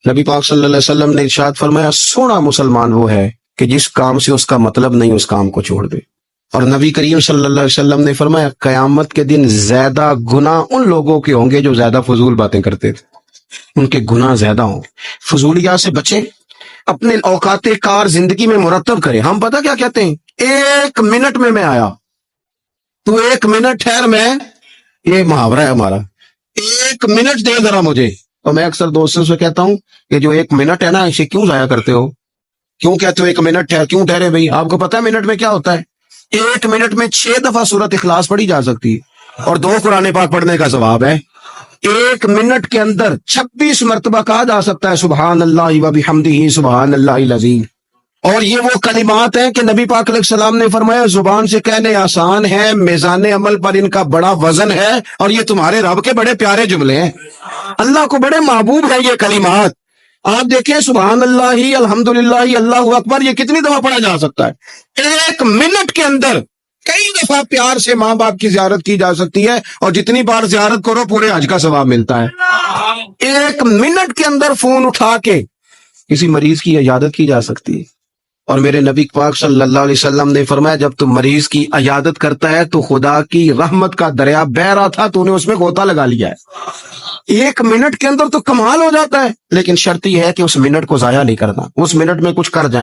نبی پاک صلی اللہ علیہ وسلم نے ارشاد فرمایا سونا مسلمان وہ ہے کہ جس کام سے اس کا مطلب نہیں اس کام کو چھوڑ دے۔ اور نبی کریم صلی اللہ علیہ وسلم نے فرمایا قیامت کے دن زیادہ گناہ ان لوگوں کے ہوں گے جو زیادہ فضول باتیں کرتے تھے، ان کے گناہ زیادہ ہوں۔ فضولیات سے بچیں، اپنے اوقات کار زندگی میں مرتب کریں۔ ہم پتہ کیا کہتے ہیں، 1 منٹ میں آیا، تو 1 منٹ ٹھہر، میں یہ محاورہ ہے ہمارا، 1 منٹ دے ذرا مجھے۔ تو میں اکثر دوستوں سے کہتا ہوں کہ جو 1 منٹ ہے نا، اسے کیوں ضائع کرتے ہو؟ کیوں کہتے ہو 1 منٹ ٹھہر؟ کیوں ٹھہرے بھائی؟ آپ کو پتا ہے منٹ میں کیا ہوتا ہے؟ 1 منٹ میں 6 دفعہ سورۃ اخلاص پڑھی جا سکتی ہے اور 2 قرآن پاک پڑھنے کا ثواب ہے۔ 1 منٹ کے اندر 26 مرتبہ کہا جا سکتا ہے سبحان اللہ و بحمدہ سبحان اللہ العظیم۔ اور یہ وہ کلمات ہیں کہ نبی پاک علیہ السلام نے فرمایا زبان سے کہنے آسان ہے، میزان عمل پر ان کا بڑا وزن ہے، اور یہ تمہارے رب کے بڑے پیارے جملے ہیں، اللہ کو بڑے محبوب ہیں یہ کلمات۔ آپ دیکھیں سبحان اللہ، الحمدللہ، اللہ اکبر، یہ کتنی دفعہ پڑھا جا سکتا ہے؟ 1 منٹ کے اندر کئی دفعہ پیار سے ماں باپ کی زیارت کی جا سکتی ہے، اور جتنی بار زیارت کرو پورے حج کا ثواب ملتا ہے۔ 1 منٹ کے اندر فون اٹھا کے کسی مریض کی عیادت کی جا سکتی ہے۔ اور میرے نبی پاک صلی اللہ علیہ وسلم نے فرمایا جب تم مریض کی عیادت کرتا ہے تو خدا کی رحمت کا دریا بہ رہا تھا، تو نے اس میں غوطہ لگا لیا ہے۔ 1 منٹ کے اندر تو کمال ہو جاتا ہے، لیکن شرط یہ ہے کہ اس منٹ کو ضائع نہیں کرنا، اس منٹ میں کچھ کر جائیں۔